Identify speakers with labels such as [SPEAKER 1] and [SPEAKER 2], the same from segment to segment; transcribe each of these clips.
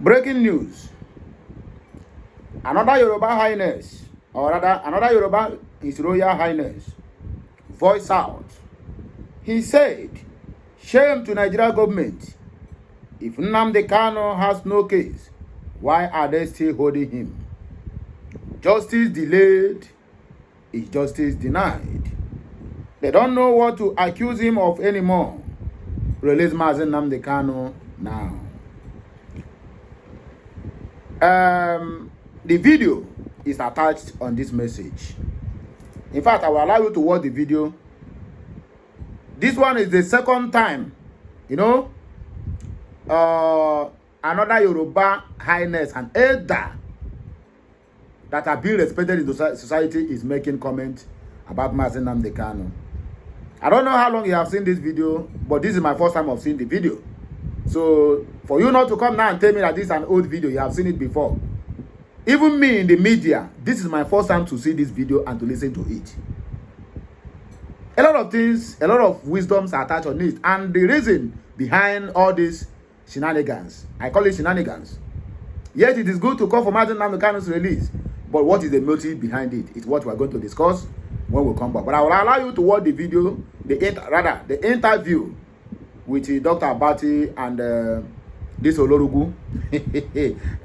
[SPEAKER 1] Breaking news. Another Yoruba highness, or rather, another Yoruba, His Royal Highness, voiced out. He said, shame to Nigeria government. If Nnamdi Kanu has no case, why are they still holding him? Justice delayed is justice denied. They don't know what to accuse him of anymore. Release Mazi Nnamdi Kanu now. The video is attached on this message. In fact, I will allow you to watch the video. This one is the second time, you know, another Yoruba highness and elder that are being respected in the society is making comments about Mazi Nnamdi Kanu. I don't know how long you have seen this video, but this is my first time of seeing the video. So for you not to come now and tell me that this is an old video, you have seen it before. Even me in the media, this is my first time to see this video and to listen to it. A lot of things, a lot of wisdoms are attached on it. And the reason behind all these shenanigans, I call it shenanigans. Yet it is good to call for Mazi Nnamdi Kanu's release. But what is the motive behind it? It's what we are going to discuss when we come back. But I will allow you to watch the video, the interview with Dr. Abati and this Olorugu.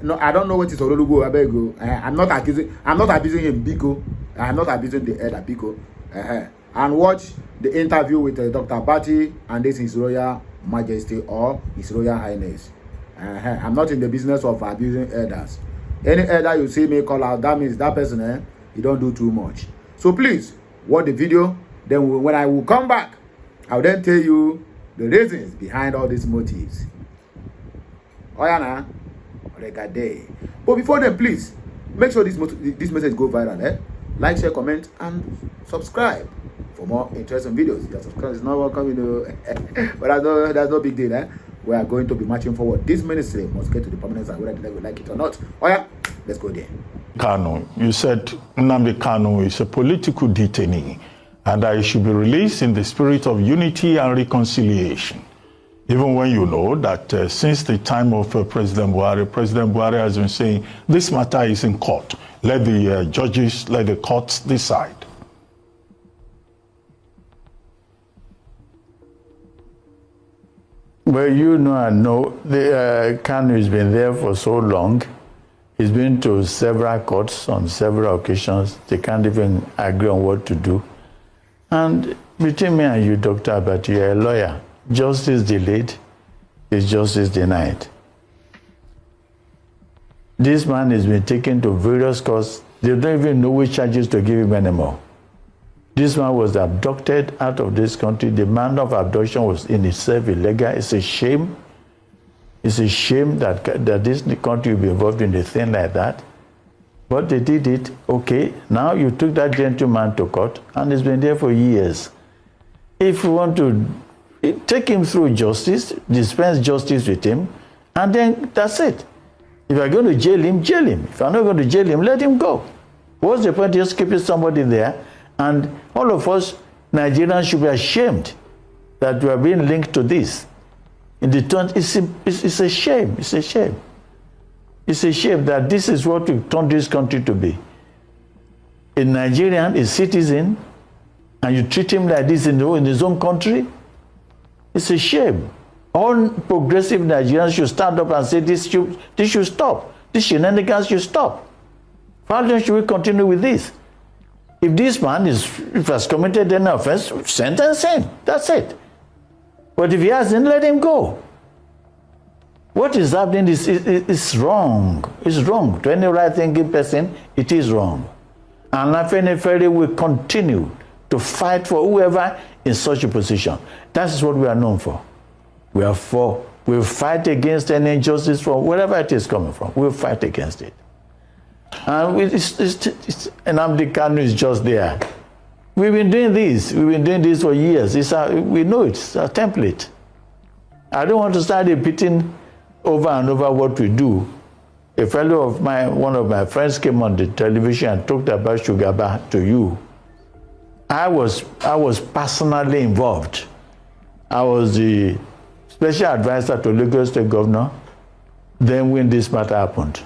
[SPEAKER 1] No, I don't know what is Olorugu. I beg you. I'm not abusing him, Biko. I'm not abusing the elder Biko. And watch the interview with Dr. Abati and this His Royal Majesty or His Royal Highness. I'm not in the business of abusing elders. Any elder you see me call out, that means that person, he don't do too much. So please watch the video. Then when I will come back, I'll then tell you the reasons behind all these motives. Oyana, Regade. But before then, please make sure this message go viral. Like, share, comment, and subscribe for more interesting videos. Your subscribe is not welcome, you know. But that's no big deal. We are going to be marching forward. This ministry must get to the permanent side, whether they like it or not. Oh yeah, let's go there.
[SPEAKER 2] Kanu, you said Nnamdi Kanu is a political detainee and that he should be released in the spirit of unity and reconciliation. Even when you know that since the time of President Buhari has been saying this matter is in court. Let the judges, let the courts decide.
[SPEAKER 3] Well, you know, I know the Kanu has been there for so long. He's been to several courts on several occasions. They can't even agree on what to do. And between me and you, Dr. Abati, you're a lawyer. Justice delayed is justice denied. This man has been taken to various courts. They don't even know which charges to give him anymore. This man was abducted out of this country. The manner of abduction was in itself illegal. It's a shame. It's a shame that this country will be involved in a thing like that. But they did it. Okay, now you took that gentleman to court and he's been there for years. If you want to take him through justice, dispense justice with him, and then that's it. If you're going to jail him, jail him. If you're not going to jail him, let him go. What's the point of just keeping somebody there? And all of us Nigerians should be ashamed that we are being linked to this. In the turn, it's a shame. It's a shame. It's a shame that this is what we've turned this country to be. A Nigerian, a citizen, and you treat him like this in his own country. It's a shame. All progressive Nigerians should stand up and say this should stop. This shenanigans should stop. How long should we continue with this? If this man has committed an offense, sentence him. That's it. But if he hasn't, let him go. What is happening is wrong. It's wrong. To any right-thinking person, it is wrong. And Afeniferi will continue to fight for whoever in such a position. That is what we are known for. We are for. We'll fight against any injustice from wherever it is coming from. We'll fight against it. And Nnamdi Kanu is just there. We've been doing this. We've been doing this for years. We know it's a template. I don't want to start repeating over and over what we do. A fellow of mine, one of my friends came on the television and talked about Shugaba to you. I was personally involved. I was the special advisor to Lagos State Governor then when this matter happened.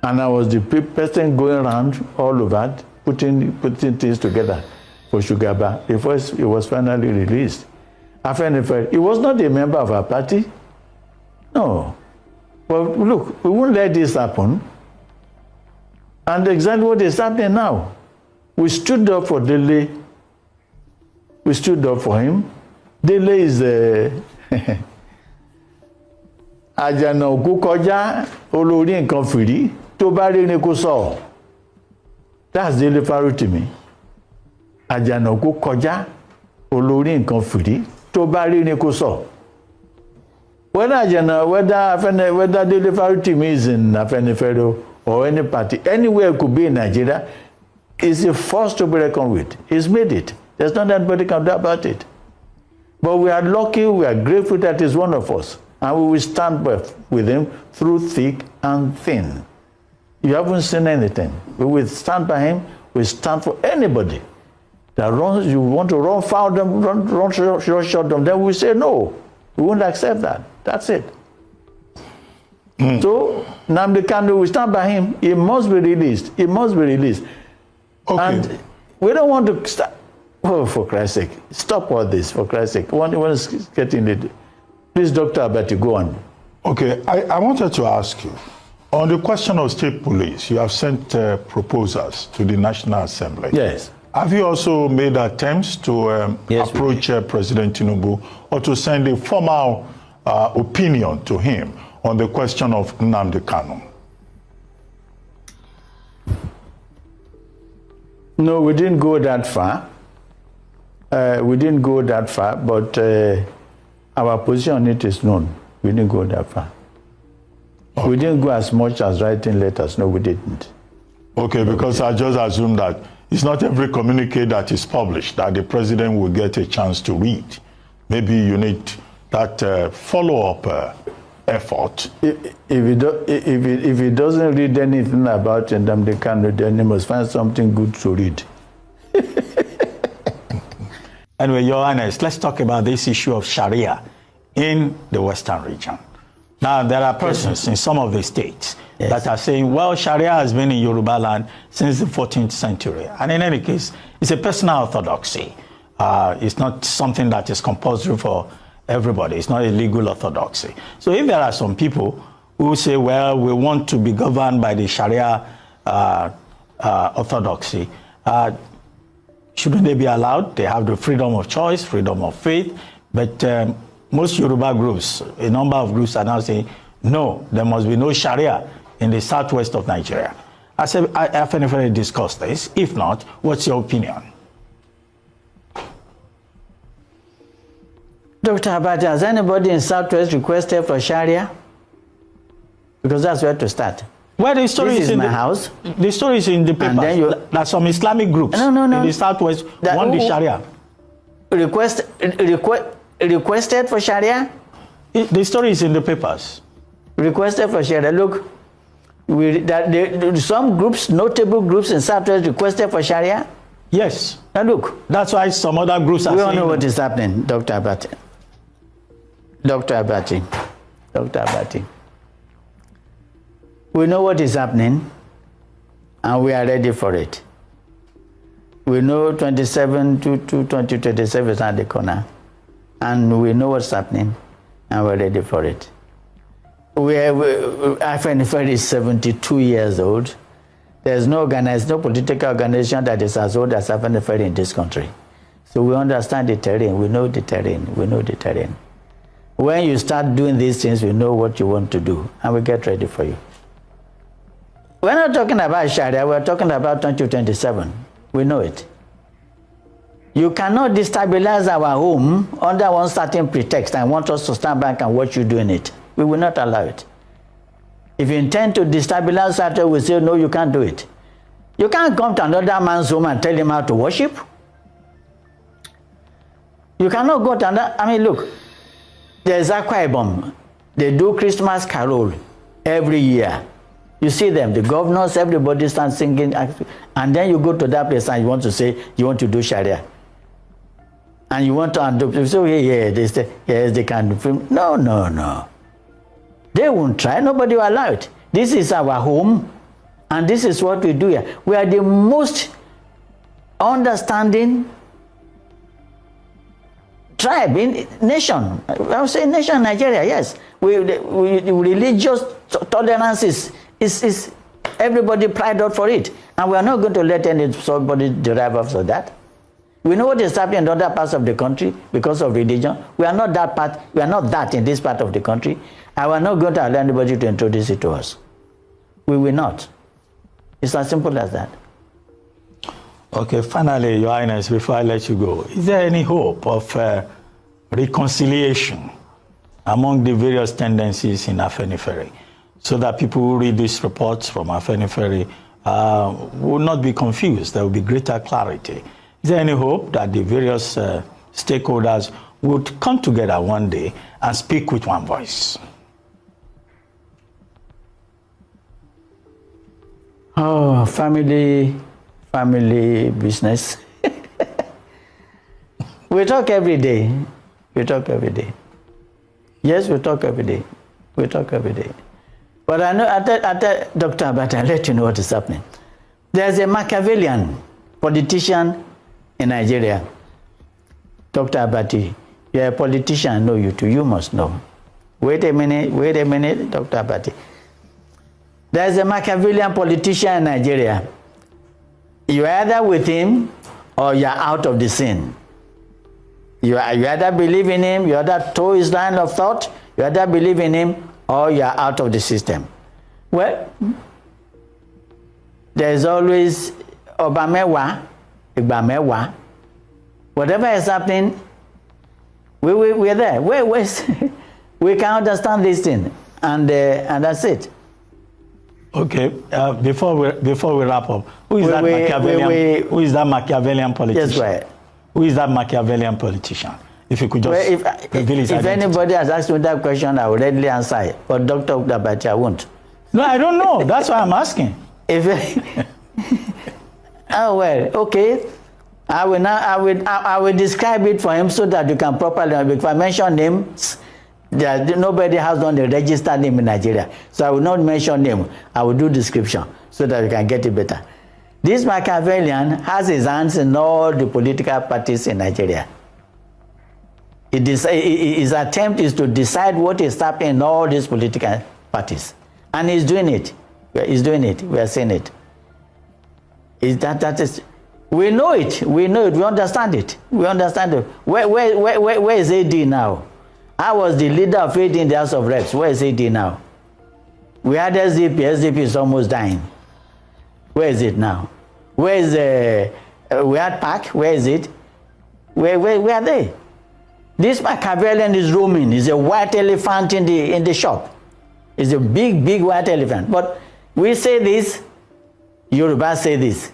[SPEAKER 3] And I was the person going around all over, putting things together for Sugar Bar before it was finally released. Afeniferi, he was not a member of our party. No. Well, look, we won't let this happen. And exactly what is happening now. We stood up for Dele. We stood up for him. Dele is àjànà òkú kọjá olórí nǹkan fìrí tó bá rí ni kó sọ. That's Dele Faru to me. Àjànà òkú kọjá olórí nǹkan fìrí tó bá rí ni kó sọ. Whether Dele Faru to me is in Afeniferi or any party, anywhere it could be in Nigeria, is a force to be reckoned with. He's made it. There's not anybody can do about it. But we are lucky, we are grateful that he's one of us. And we will stand with him through thick and thin. You haven't seen anything. We will stand by him. We stand for anybody that runs. You want to run foul them, run short them, then we say no. We won't accept that. That's it. So Nnamdi Kanu, we stand by him. He must be released. He must be released.
[SPEAKER 2] Okay.
[SPEAKER 3] And we don't want to start. Oh, for Christ's sake, stop all this, for Christ's sake. One is getting it. Please, Dr. Abati, go on.
[SPEAKER 2] Okay, I wanted to ask you, on the question of state police, you have sent proposals to the National Assembly.
[SPEAKER 3] Yes.
[SPEAKER 2] Have you also made attempts to approach President Tinubu or to send a formal opinion to him on the question of Nnamdi Kanu?
[SPEAKER 3] No, we didn't go that far. But our position on it is known. We didn't go that far. Okay. We didn't go as much as writing letters. No, we didn't.
[SPEAKER 2] Okay, because I just assume that it's not every communique that is published that the president will get a chance to read. Maybe you need that follow-up effort.
[SPEAKER 3] If he doesn't read anything about Nnamdi Kanu, then he must find something good to read.
[SPEAKER 4] Anyway, Your Highness, let's talk about this issue of Sharia in the Western region. Now, there are persons in some of the states that are saying, well, Sharia has been in Yoruba land since the 14th century. And in any case, it's a personal orthodoxy. It's not something that is compulsory for everybody. It's not a legal orthodoxy. So if there are some people who say, well, we want to be governed by the Sharia orthodoxy, shouldn't they be allowed? They have the freedom of choice, freedom of faith. But most Yoruba groups, a number of groups are now saying, no, there must be no Sharia in the southwest of Nigeria. I said, I Afeniferi discussed this. If not, what's your opinion?
[SPEAKER 5] Dr. Abati, has anybody in Southwest requested for Sharia? Because that's where to start.
[SPEAKER 4] Well, the story
[SPEAKER 5] This is
[SPEAKER 4] in
[SPEAKER 5] my
[SPEAKER 4] the
[SPEAKER 5] house.
[SPEAKER 4] The story is in the papers.
[SPEAKER 5] And then you-
[SPEAKER 4] that some Islamic groups
[SPEAKER 5] No.
[SPEAKER 4] in the southwest want the Sharia.
[SPEAKER 5] Requested for Sharia?
[SPEAKER 4] The story is in the papers.
[SPEAKER 5] Requested for Sharia. Look, some groups, notable groups in Southwest requested for Sharia.
[SPEAKER 4] Yes.
[SPEAKER 5] Now look,
[SPEAKER 4] That's why some other groups are
[SPEAKER 5] we all
[SPEAKER 4] saying
[SPEAKER 5] know what is happening, Dr. Abati. Dr. Abati. We know what is happening, and we are ready for it. We know 27 to 2027 is at the corner, and we know what's happening, and we're ready for it. Afeniferi is 72 years old. There's no political organization that is as old as Afeniferi in this country. So we understand the terrain, we know the terrain. When you start doing these things, we know what you want to do, and we get ready for you. We're not talking about Sharia, we're talking about 2027. We know it. You cannot destabilize our home under one certain pretext and want us to stand back and watch you doing it. We will not allow it. If you intend to destabilize Saturday, we say, no, you can't do it. You can't come to another man's home and tell him how to worship. You cannot go to another, look, there's Akwa Ibom. They do Christmas carol every year. You see them, the governors, everybody stands singing, and then you go to that place and you want to say, you want to do Sharia. And you want to adopt, so they say, yes, they can do film. No. They won't try. Nobody will allow it. This is our home, and this is what we do here. We are the most understanding tribe in nation. I would say nation Nigeria, yes. We religious tolerance is everybody pride out for it. And we are not going to let somebody derive off of that. We know what is happening in other parts of the country because of religion. We are not that part, we are not that in this part of the country. And we are not going to allow anybody to introduce it to us. We will not. It's as simple as that.
[SPEAKER 4] Okay, finally, Your Highness, before I let you go, is there any hope of reconciliation among the various tendencies in Afeniferi so that people who read these reports from Afeniferi will not be confused? There will be greater clarity. Is there any hope that the various stakeholders would come together one day and speak with one voice?
[SPEAKER 5] Oh, family business. We talk every day. We talk every day. Yes, we talk every day. We talk every day. But I know, I tell Dr. Abati, I'll let you know what is happening. There's a Machiavellian politician in Nigeria. Dr. Abati, you're a politician, I know you too. You must know. Wait a minute, Dr. Abati. There's a Machiavellian politician in Nigeria. You're either with him or you're out of the scene. You either believe in him, you either toe his line of thought, you either believe in him or you're out of the system. Well, there's always Obamewa, Igbamewa. Whatever is happening, we're there. We can understand this thing, and that's it.
[SPEAKER 4] Okay, before we wrap up, who is that Machiavellian politician?
[SPEAKER 5] Yes, go ahead.
[SPEAKER 4] Who is that Machiavellian politician? If you could just reveal his
[SPEAKER 5] if
[SPEAKER 4] identity.
[SPEAKER 5] anybody has asked me that question, I will readily answer it. But Dr. Abati, I won't.
[SPEAKER 4] No, I don't know. That's why I'm asking.
[SPEAKER 5] Oh well, okay. I will describe it for him so that you can properly. If I mention names, nobody has done a registered name in Nigeria, so I will not mention name. I will do description so that you can get it better. This Machiavellian has his hands in all the political parties in Nigeria. His attempt is to decide what is happening in all these political parties. And he's doing it. He's doing it. We are seeing it. We know it. We know it. We understand it. We understand it. Where is AD now? I was the leader of AD in the House of Reps. Where is AD now? We had SDP. SDP is almost dying. Where is it now? Where is we had PAC? Where is it? Where are they? This Machiavellian is roaming. He's a white elephant in the shop. It's a big white elephant. But we say this, Yoruba say this.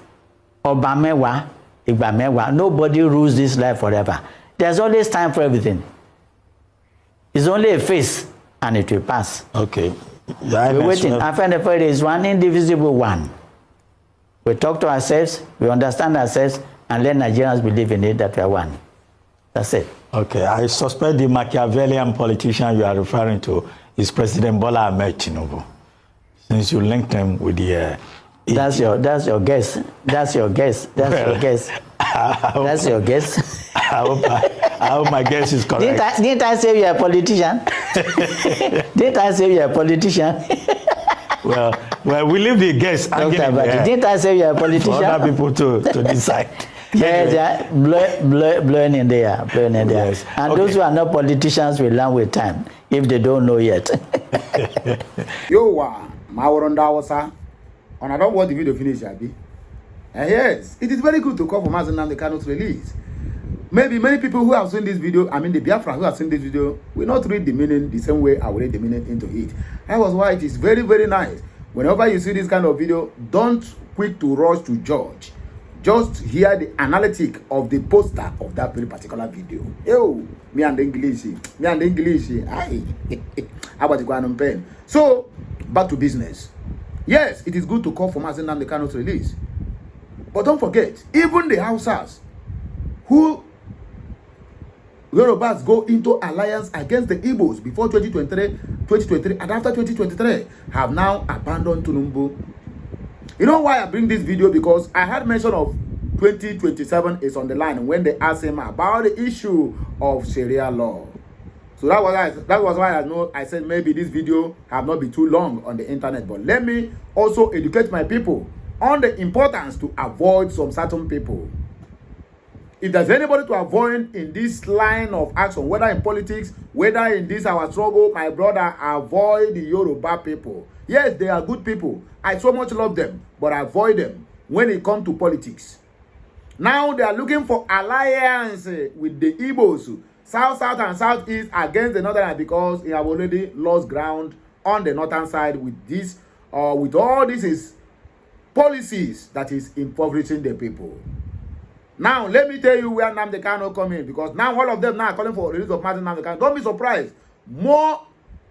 [SPEAKER 5] Obamewa, Igbamewa. Nobody rules this life forever. There's always time for everything. It's only a phase, and it will pass.
[SPEAKER 4] Okay.
[SPEAKER 5] We're waiting. Afeniferi is one indivisible one. We talk to ourselves, we understand ourselves, and let Nigerians believe in it that we are one. That's it.
[SPEAKER 4] Okay, I suspect the Machiavellian politician you are referring to is President Bola Ahmed Tinubu, since you linked him with the...
[SPEAKER 5] That's your guess. That's your guess. That's your guess.
[SPEAKER 4] I hope my guess is correct.
[SPEAKER 5] Didn't I say you're a politician? Didn't I say you're a politician?
[SPEAKER 4] Well, we leave the guess.
[SPEAKER 5] Didn't I say you're a politician?
[SPEAKER 4] For other people to decide.
[SPEAKER 5] Yes, blowing in the air.
[SPEAKER 4] Yes.
[SPEAKER 5] And okay. Those who are not politicians will learn with time, if they don't know yet.
[SPEAKER 1] Yo, Mawarondawasa. And I don't want the video finish, Abi. And yes, it is very good to call for Nnamdi Kanu's release. Maybe many people who have seen this video, I mean the Biafrans who have seen this video, will not read the meaning the same way I will read the meaning into it. That was why it is very, very nice. Whenever you see this kind of video, don't quick to rush to judge. Just hear the analytic of the poster of that very particular video. Yo, me and the English. Aye. How about the Guanum pen? So, back to business. Yes, it is good to call for Nnamdi Kanu's release. But don't forget, even the Hausas who Yorubas go into alliance against the Igbos before 2023 and after 2023 have now abandoned Tinubu. You know why I bring this video? Because I had mention of 2027 is on the line when they asked him about the issue of Sharia law. So that was why I said maybe this video have not been too long on the internet. But let me also educate my people on the importance to avoid some certain people. If there's anybody to avoid in this line of action, whether in politics, whether in this our struggle, my brother, avoid the Yoruba people. Yes, they are good people. I so much love them, but avoid them when it comes to politics. Now they are looking for alliance with the Igbos, South and Southeast against the Northern, because they have already lost ground on the northern side with this, with all these policies that is impoverishing the people. Now, let me tell you where Nnamdi Kanu come in, because now all of them now are calling for release of Nnamdi Kanu. Don't be surprised. More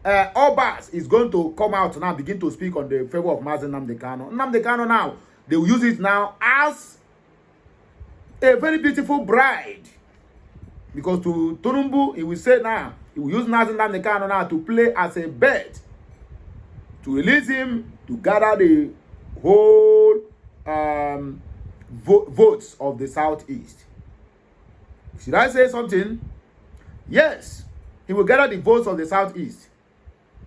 [SPEAKER 1] Obas is going to come out now, begin to speak on the favor of Nnamdi Kanu. Nnamdi Kanu now, they will use it now as a very beautiful bride. Because to Tinubu, he will say now, he will use Nnamdi Kanu now to play as a bait, to release him, to gather the whole votes of the Southeast. Should I say something? Yes, he will gather the votes of the Southeast.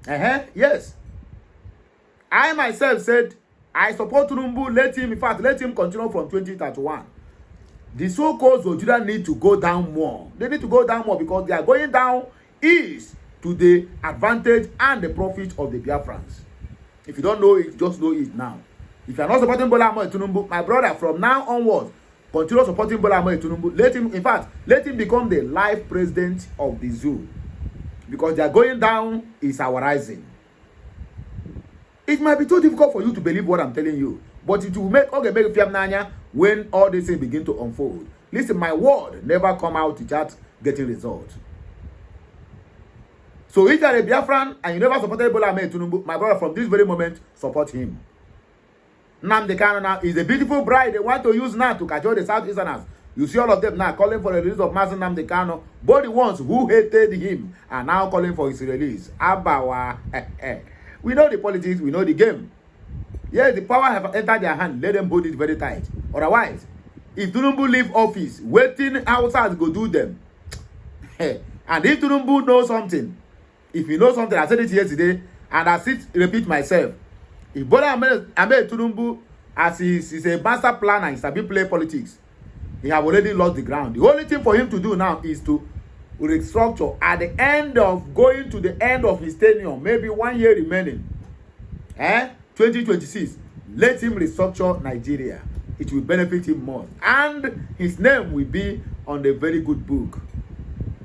[SPEAKER 1] Yes. I myself said I support Tinubu. Let him continue from 2031. The so-called Zojuda need to go down more. They need to go down more because they are going down east to the advantage and the profit of the Biafrans. If you don't know it, just know it now. If you are not supporting Bola Ahmed Tinubu, my brother, from now onwards, continue supporting Bola Ahmed Tinubu. Let him become the life president of the zoo. Because they are going down is our rising. It might be too difficult for you to believe what I'm telling you, but it will make fiamnanya when all these things begin to unfold. Listen, my word never come out to just getting results. So if you are a Biafran and you never supported Bola Ahmed Tinubu, my brother, from this very moment, support him. Nnamdi Kanu now is a beautiful bride they want to use now to cajole the Southeasterners. You see all of them now calling for the release of Nnamdi Kanu. Both the ones who hated him are now calling for his release. Abawa. We know the politics, we know the game. Yes, the power have entered their hand. Let them hold it very tight. Otherwise, if Tinubu leave office, waiting outside go do them. And if Tinubu knows something, if he knows something, I said it yesterday, and I still repeat myself. If Bola Ahmed Tinubu, as he's a master planner, he's a big play politics, he have already lost the ground. The only thing for him to do now is to restructure at the end of going to the end of his tenure, maybe 1 year remaining. 2026, let him restructure Nigeria. It will benefit him more. And his name will be on the very good book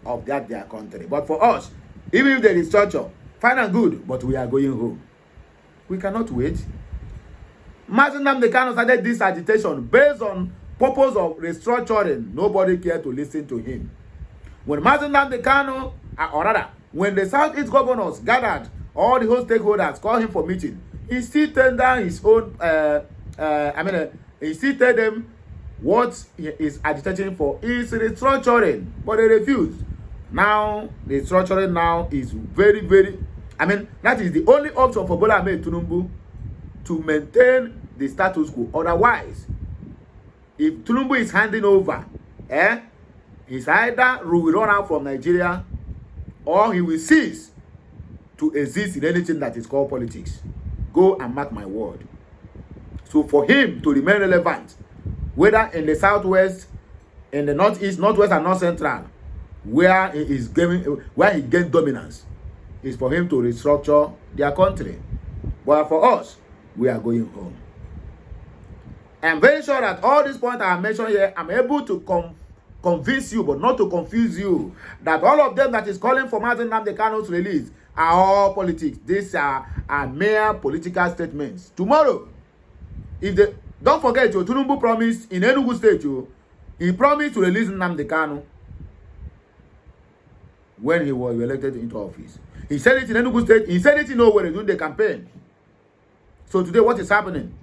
[SPEAKER 1] of their country. But for us, even if they restructure, fine and good, but we are going home. We cannot wait. Nnamdi Kanu started this agitation based on purpose of restructuring. Nobody cared to listen to him. When Nnamdi Kanu, or rather, when the Southeast governors gathered, all the whole stakeholders called him for meeting, he still turned down his own, he still told them what he is agitating for is restructuring, but they refused. Now, the restructuring now is very, very, that is the only option for Bola Ahmed Tinubu to maintain the status quo. Otherwise, if Tinubu is handing over, he's either will run out from Nigeria or he will cease to exist in anything that is called politics. Go and mark my word. So for him to remain relevant, whether in the southwest, in the northeast, northwest, and north central, where he gained dominance, is for him to restructure their country. But for us, we are going home. I'm very sure that all these points I mentioned here, I'm able to convince you, but not to confuse you, that all of them that is calling for Nnamdi Kanu's release are all politics. These are mere political statements. Tomorrow, if they don't forget, Tinubu promised in Enugu State, he promised to release Nnamdi Kanu when he was elected into office. He said it in Enugu State. He said it in Owerri during the campaign. So today, what is happening?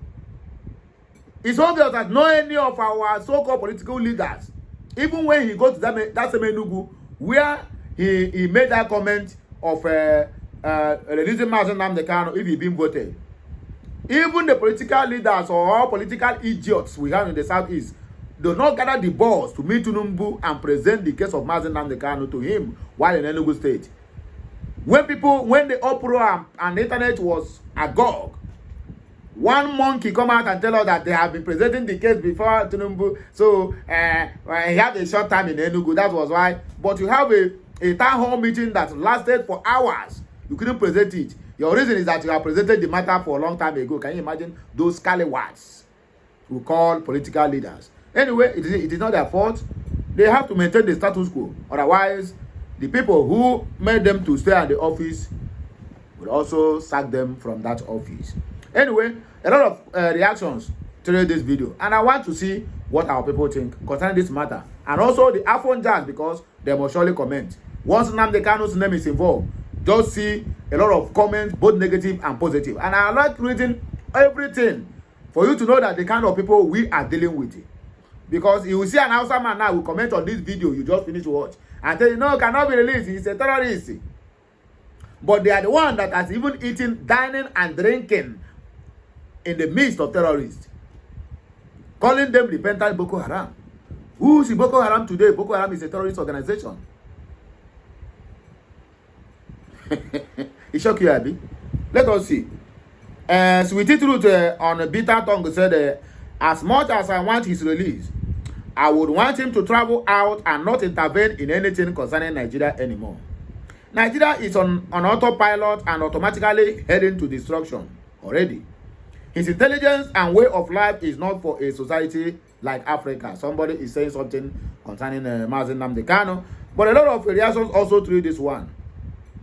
[SPEAKER 1] It's obvious that no any of our so-called political leaders, even when he goes to that same Enugu, where he made that comment of releasing Mazi Nnamdi Kanu if he been voted. Even the political leaders or all political idiots we have in the southeast do not gather the balls to meet Tinubu and present the case of Mazi Nnamdi Kanu to him while in Enugu State. When the uproar and the internet was agog, one monkey come out and tell us that they have been presenting the case before Tinubu, so he had a short time in Enugu, that was why. But you have a town hall meeting that lasted for hours. You couldn't present it. Your reason is that you have presented the matter for a long time ago. Can you imagine those scallywags who call political leaders? Anyway, it is not their fault. They have to maintain the status quo. Otherwise, the people who made them to stay at the office will also sack them from that office. Anyway, a lot of reactions to this video. And I want to see what our people think concerning this matter. And also the Afeniferi, because they must surely comment. Once Nnamdi Kanu's name is involved, just see a lot of comments, both negative and positive. And I like reading everything for you to know that the kind of people we are dealing with. Because you will see an Hausa man now will comment on this video you just finished to watch and tell you, no, cannot be released. He's a terrorist. But they are the one that has even eaten, dining, and drinking in the midst of terrorists, calling them repentant Boko Haram. Who is Boko Haram today? Boko Haram is a terrorist organization. It shock you, Abby. Let us see. Sweetie Truth on a bitter tongue said, as much as I want his release, I would want him to travel out and not intervene in anything concerning Nigeria anymore. Nigeria is on autopilot and automatically heading to destruction already. His intelligence and way of life is not for a society like Africa. Somebody is saying something concerning Mazi Nnamdi Kanu, but a lot of reactions also through this one.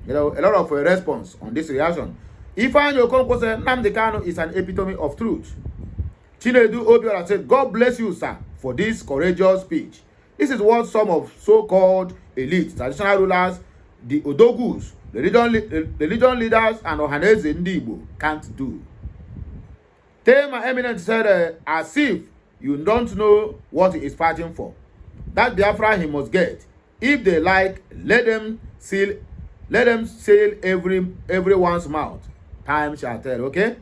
[SPEAKER 1] You know, a lot of response on this reaction. Ifeanyi Okonkwo said Nnamdi Kanu is an epitome of truth. Chinedu Obiora said, God bless you, sir, for this courageous speech. This is what some of so-called elites, traditional rulers, the Odogus, the religion leaders, and Ohaneze Ndibo can't do. Tema Eminent said, as if you don't know what he is fighting for. That Biafra he must get. If they like, let them seal everyone's mouth. Time shall tell, okay?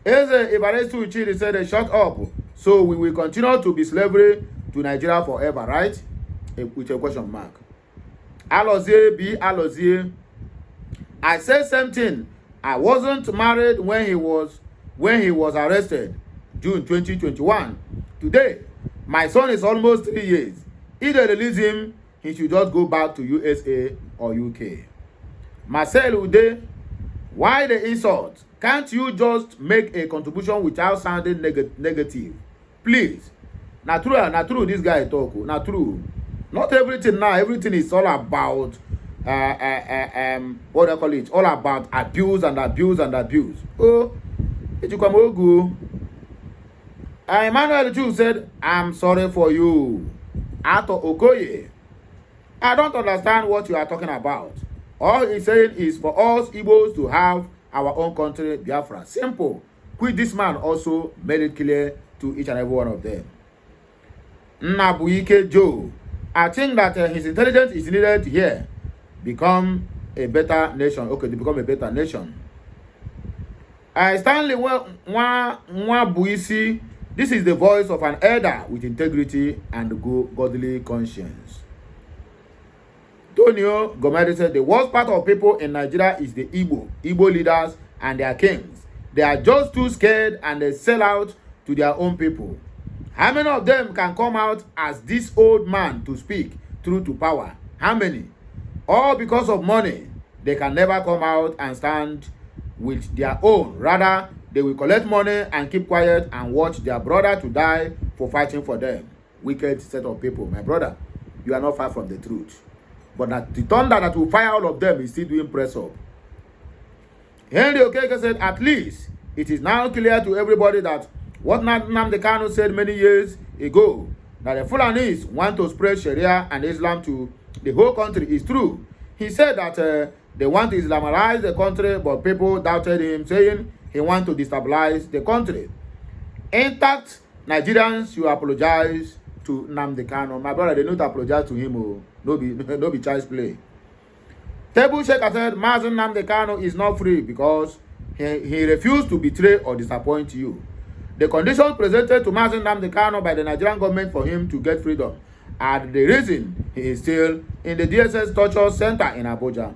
[SPEAKER 1] As Ibarestu Uchiri said, shut up. So we will continue to be slavery to Nigeria forever, right? With a question mark. Alozie B. Alozie. I said same thing. I wasn't married when he was arrested, June 2021. Today, my son is almost 3 years. Either release him, he should just go back to USA or UK. Marcel Ude, why the insult? Can't you just make a contribution without sounding negative? Please. Not true, this guy talk. Not true. Not everything now. Everything is all about, what do I call it? All about abuse and abuse and abuse. Oh, Ejukamogu. Emmanuel Chu said, I'm sorry for you. Ato Okoye. I don't understand what you are talking about. All he's saying is for us Igbos to have our own country, Biafra. Simple. Which this man also made it clear to each and every one of them. Nnabuike Joe. I think that his intelligence is needed here. Become a better nation. Okay, to become a better nation. Stanley Nwabuisi. This is the voice of an elder with integrity and godly conscience. Tonio Gomez said the worst part of people in Nigeria is the Igbo leaders and their kings. They are just too scared and they sell out to their own people. How many of them can come out as this old man to speak truth to power? How many? All because of money. They can never come out and stand with their own. Rather, they will collect money and keep quiet and watch their brother to die for fighting for them. Wicked set of people. My brother, you are not far from the truth. But that the thunder that will fire all of them is still doing press up. Henry Okeke said, at least it is now clear to everybody that what Nnamdi Kanu said many years ago, that the Fulanis want to spread Sharia and Islam to the whole country is true. He said that they want to Islamize the country, but people doubted him, saying he wants to destabilize the country. Intact Nigerians, you apologize to Nnamdi Kanu. My brother, they don't apologize to him. Oh. No be child's play. Table Shaker said Mazi Nnamdi Kanu is not free because he refused to betray or disappoint you. The conditions presented to Mazi Nnamdi Kanu by the Nigerian government for him to get freedom are the reason he is still in the DSS torture center in Abuja.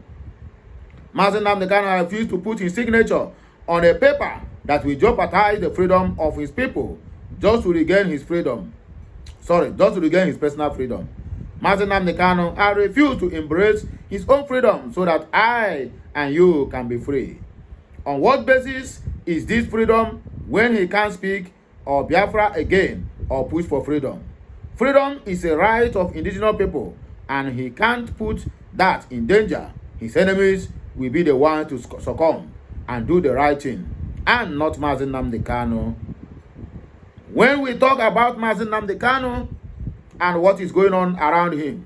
[SPEAKER 1] Mazi Nnamdi Kanu refused to put his signature on a paper that will jeopardize the freedom of his people just to regain his freedom. Just to regain his personal freedom. Mazi Nnamdi Kanu has refused to embrace his own freedom so that I and you can be free. On what basis is this freedom when he can't speak or Biafra again or push for freedom? Freedom is a right of indigenous people and he can't put that in danger. His enemies will be the ones to succumb and do the right thing, and not Mazi Nnamdi Kanu. When we talk about Mazi Nnamdi Kanu and what is going on around him,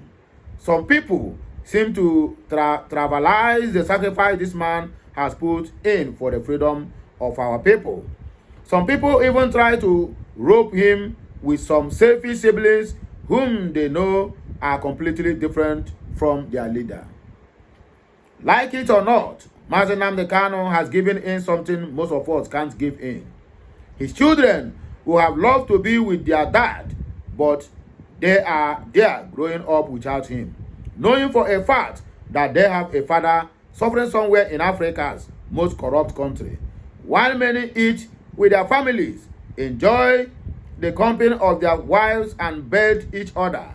[SPEAKER 1] some people seem to trivialize the sacrifice this man has put in for the freedom of our people. Some people even try to rope him with some selfish siblings whom they know are completely different from their leader. Like it or not, Mazi Nnamdi Kanu has given in something most of us can't give in. His children who have loved to be with their dad, but they are there growing up without him, knowing for a fact that they have a father suffering somewhere in Africa's most corrupt country, while many eat with their families, enjoy the company of their wives and bed each other.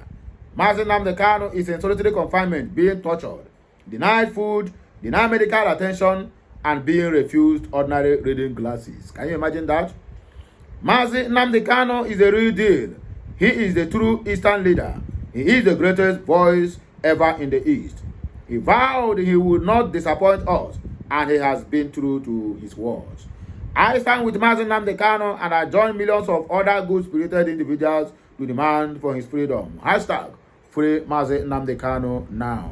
[SPEAKER 1] Mazi Nnamdi Kanu is in solitary confinement, being tortured, denied food, denied medical attention, and being refused ordinary reading glasses. Can you imagine that? Mazi Nnamdi Kanu is a real deal. He is the true Eastern leader. He is the greatest voice ever in the East. He vowed he would not disappoint us, and he has been true to his words. I stand with Mazi Nnamdi Kanu, and I join millions of other good-spirited individuals to demand for his freedom. Hashtag free Mazi Nnamdi Kanu now.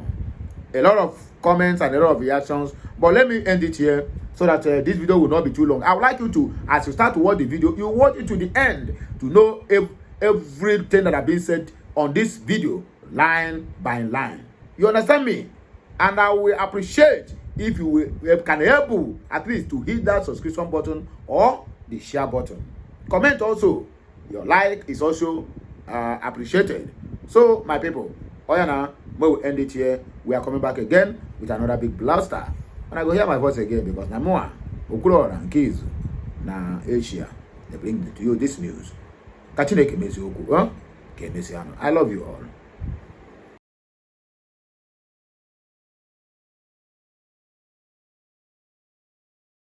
[SPEAKER 1] A lot of comments and a lot of reactions, but let me end it here so that this video will not be too long. I would like you to, as you start to watch the video, you watch it to the end to know everything that has been said on this video, line by line. You understand me? And I will appreciate if you can help you at least to hit that subscription button or the share button. Comment also. Your like is also appreciated. So, my people, Oyana, we will end it here. We are coming back again with another big blaster. And I go hear my voice again because Namua, Okuro, and Kizu, na Asia, they bring to you this news. I love you all.